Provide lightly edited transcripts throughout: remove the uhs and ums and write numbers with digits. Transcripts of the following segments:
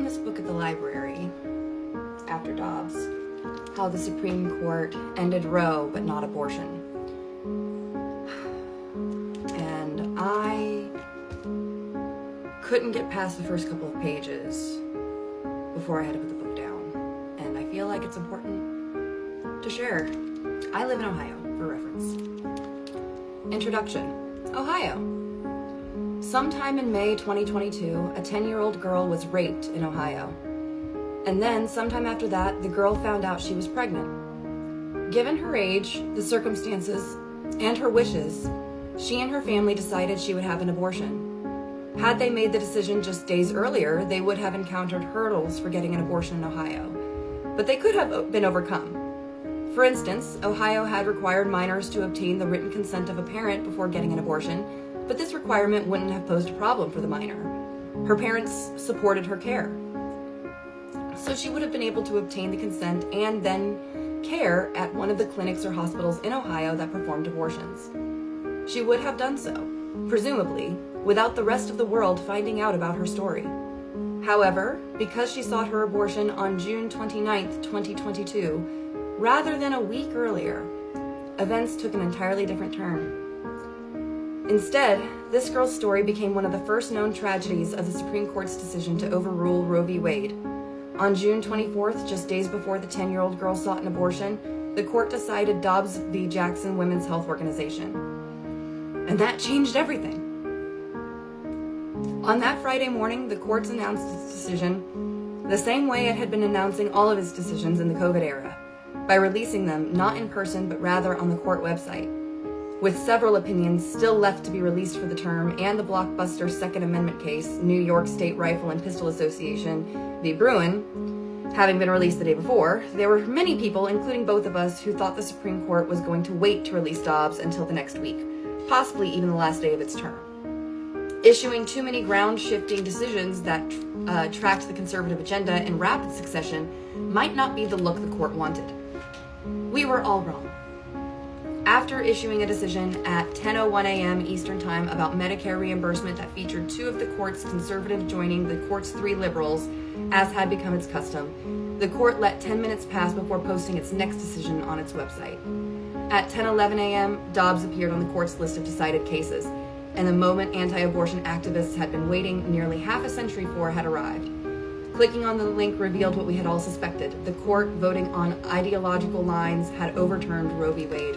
found this book at the library after Dobbs, How the Supreme Court Ended Roe but Not Abortion. And I couldn't get past the first couple of pages before I had to put the book down. And I feel like it's important to share. I live in Ohio, for reference. Introduction. Ohio. Sometime in May 2022, a 10-year-old girl was raped in Ohio. And then, sometime after that, the girl found out she was pregnant. Given her age, the circumstances, and her wishes, she and her family decided she would have an abortion. Had they made the decision just days earlier, they would have encountered hurdles for getting an abortion in Ohio. But they could have been overcome. For instance, Ohio had required minors to obtain the written consent of a parent before getting an abortion, but this requirement wouldn't have posed a problem for the minor. Her parents supported her care. So she would have been able to obtain the consent and then care at one of the clinics or hospitals in Ohio that performed abortions. She would have done so, presumably, without the rest of the world finding out about her story. However, because she sought her abortion on June 29th, 2022, rather than a week earlier, events took an entirely different turn. Instead, this girl's story became one of the first known tragedies of the Supreme Court's decision to overrule Roe v. Wade. On June 24th, just days before the 10-year-old girl sought an abortion, the court decided Dobbs v. Jackson Women's Health Organization. And that changed everything. On that Friday morning, the courts announced its decision the same way it had been announcing all of its decisions in the COVID era, by releasing them not in person but rather on the court website. With several opinions still left to be released for the term and the blockbuster Second Amendment case, New York State Rifle and Pistol Association v. Bruin, having been released the day before, there were many people, including both of us, who thought the Supreme Court was going to wait to release Dobbs until the next week, possibly even the last day of its term. Issuing too many ground-shifting decisions that tracked the conservative agenda in rapid succession might not be the look the court wanted. We were all wrong. After issuing a decision at 10:01 a.m. Eastern Time about Medicare reimbursement that featured two of the court's conservative joining the court's three liberals, as had become its custom, the court let 10 minutes pass before posting its next decision on its website. At 10:11 a.m., Dobbs appeared on the court's list of decided cases, and the moment anti-abortion activists had been waiting nearly half a century for had arrived. Clicking on the link revealed what we had all suspected. The court, voting on ideological lines, had overturned Roe v. Wade.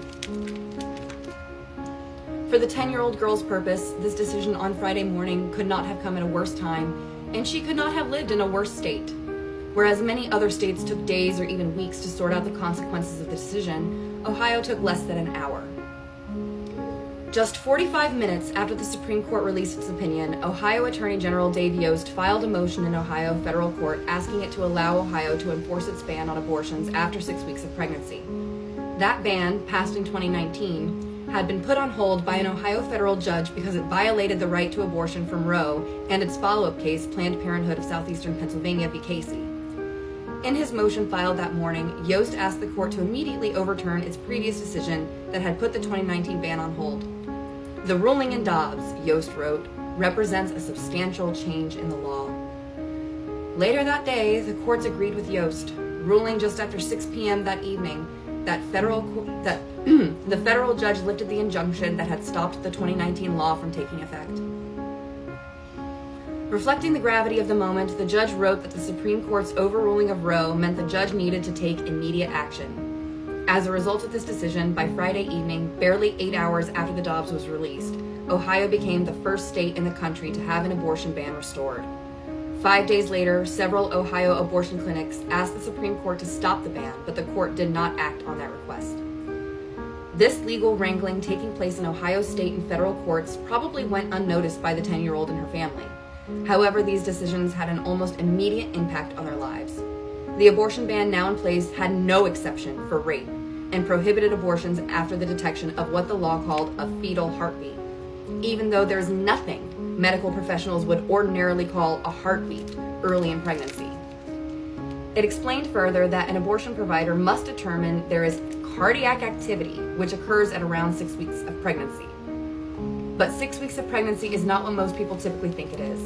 For the 10-year-old girl's purpose, this decision on Friday morning could not have come at a worse time, and she could not have lived in a worse state. Whereas many other states took days or even weeks to sort out the consequences of the decision, Ohio took less than an hour. Just 45 minutes after the Supreme Court released its opinion, Ohio Attorney General Dave Yost filed a motion in Ohio federal court asking it to allow Ohio to enforce its ban on abortions after 6 weeks of pregnancy. That ban, passed in 2019, had been put on hold by an Ohio federal judge because it violated the right to abortion from Roe and its follow-up case, Planned Parenthood of Southeastern Pennsylvania v. Casey. In his motion filed that morning, Yost asked the court to immediately overturn its previous decision that had put the 2019 ban on hold. The ruling in Dobbs, Yost wrote, represents a substantial change in the law. Later that day, the courts agreed with Yost, ruling just after 6 p.m. that evening that the federal judge lifted the injunction that had stopped the 2019 law from taking effect. Reflecting the gravity of the moment, the judge wrote that the Supreme Court's overruling of Roe meant the judge needed to take immediate action. As a result of this decision, by Friday evening, barely 8 hours after the Dobbs was released, Ohio became the first state in the country to have an abortion ban restored. 5 days later, several Ohio abortion clinics asked the Supreme Court to stop the ban, but the court did not act on that request. This legal wrangling taking place in Ohio state and federal courts probably went unnoticed by the 10-year-old and her family. However, these decisions had an almost immediate impact on their lives. The abortion ban now in place had no exception for rape and prohibited abortions after the detection of what the law called a fetal heartbeat, even though there's nothing medical professionals would ordinarily call a heartbeat early in pregnancy. It explained further that an abortion provider must determine there is cardiac activity, which occurs at around 6 weeks of pregnancy. But 6 weeks of pregnancy is not what most people typically think it is.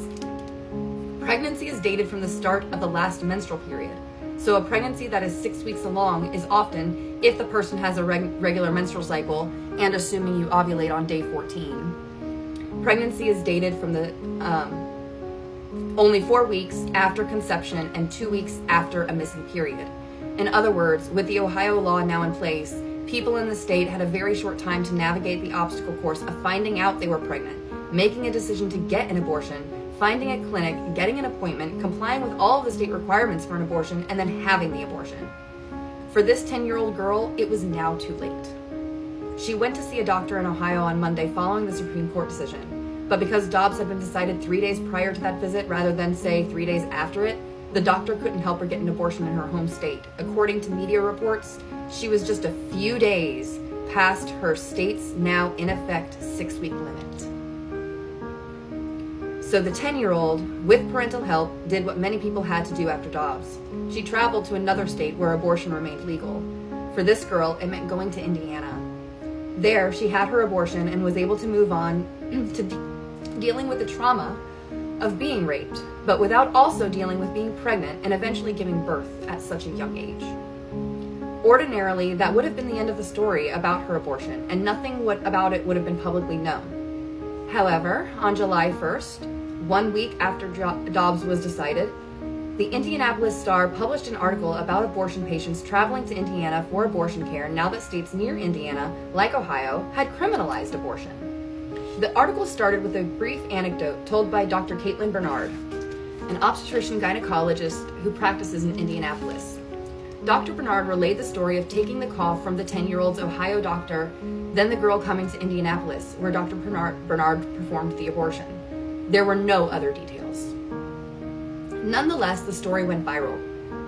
Pregnancy is dated from the start of the last menstrual period. So a pregnancy that is 6 weeks along is often, if the person has a regular menstrual cycle, and assuming you ovulate on day 14. Pregnancy is dated from the only 4 weeks after conception and 2 weeks after a missing period. In other words, with the Ohio law now in place, people in the state had a very short time to navigate the obstacle course of finding out they were pregnant, making a decision to get an abortion, finding a clinic, getting an appointment, complying with all of the state requirements for an abortion, and then having the abortion. For this 10-year-old girl, it was now too late. She went to see a doctor in Ohio on Monday following the Supreme Court decision, but because Dobbs had been decided 3 days prior to that visit rather than, say, 3 days after it, the doctor couldn't help her get an abortion in her home state. According to media reports, she was just a few days past her state's now in effect 6-week limit. So the 10-year-old, with parental help, did what many people had to do after Dobbs. She traveled to another state where abortion remained legal. For this girl, it meant going to Indiana. There, she had her abortion and was able to move on to dealing with the trauma of being raped, but without also dealing with being pregnant and eventually giving birth at such a young age. Ordinarily, that would have been the end of the story about her abortion, and nothing about it would have been publicly known. However, on July 1st, 1 week after Dobbs was decided, the Indianapolis Star published an article about abortion patients traveling to Indiana for abortion care now that states near Indiana, like Ohio, had criminalized abortion. The article started with a brief anecdote told by Dr. Caitlin Bernard, an obstetrician gynecologist who practices in Indianapolis. Dr. Bernard relayed the story of taking the call from the 10-year-old's Ohio doctor, then the girl coming to Indianapolis, where Dr. Bernard performed the abortion. There were no other details. Nonetheless, the story went viral.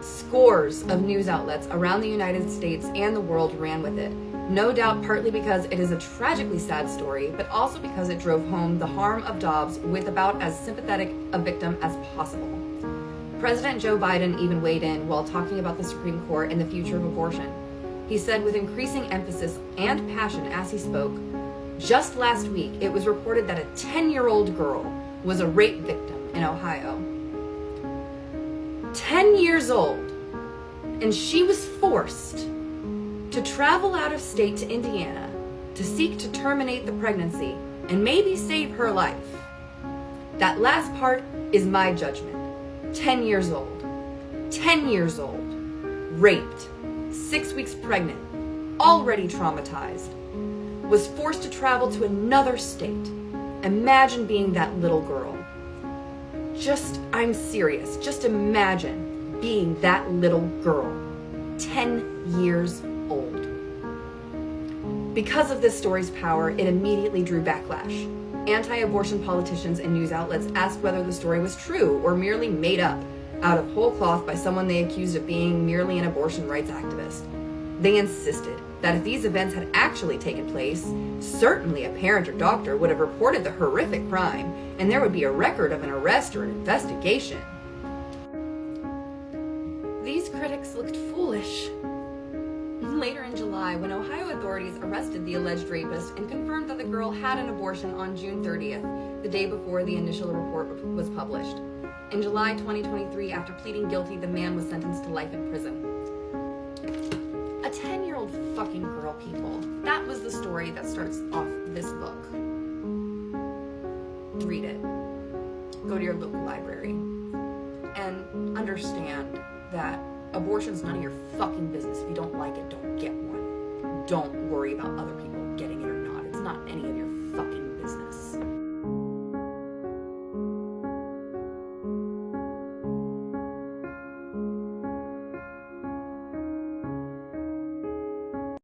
Scores of news outlets around the United States and the world ran with it, no doubt partly because it is a tragically sad story, but also because it drove home the harm of Dobbs with about as sympathetic a victim as possible. President Joe Biden even weighed in while talking about the Supreme Court and the future of abortion. He said with increasing emphasis and passion as he spoke, "Just last week, it was reported that a 10-year-old girl was a rape victim in Ohio. 10 years old, and she was forced to travel out of state to Indiana to seek to terminate the pregnancy and maybe save her life. That last part is my judgment. 10 years old. 10 years old. Raped. 6 weeks pregnant. Already traumatized. Was forced to travel to another state. Imagine being that little girl. I'm serious. Just imagine being that little girl. 10 years old. Because of this story's power, it immediately drew backlash. Anti-abortion politicians and news outlets asked whether the story was true or merely made up out of whole cloth by someone they accused of being merely an abortion rights activist. They insisted that if these events had actually taken place, certainly a parent or doctor would have reported the horrific crime, and there would be a record of an arrest or an investigation. These critics looked foolish. Later in July, when Ohio authorities arrested the alleged rapist and confirmed that the girl had an abortion on June 30th, the day before the initial report was published. In July 2023, after pleading guilty, the man was sentenced to life in prison. A 10-year-old fucking girl, people. That was the story that starts off this book. Read it. Go to your local library. And understand that abortion's none of your fucking business. If you don't like it, don't get one. Don't worry about other people getting it or not. It's not any of your fucking business.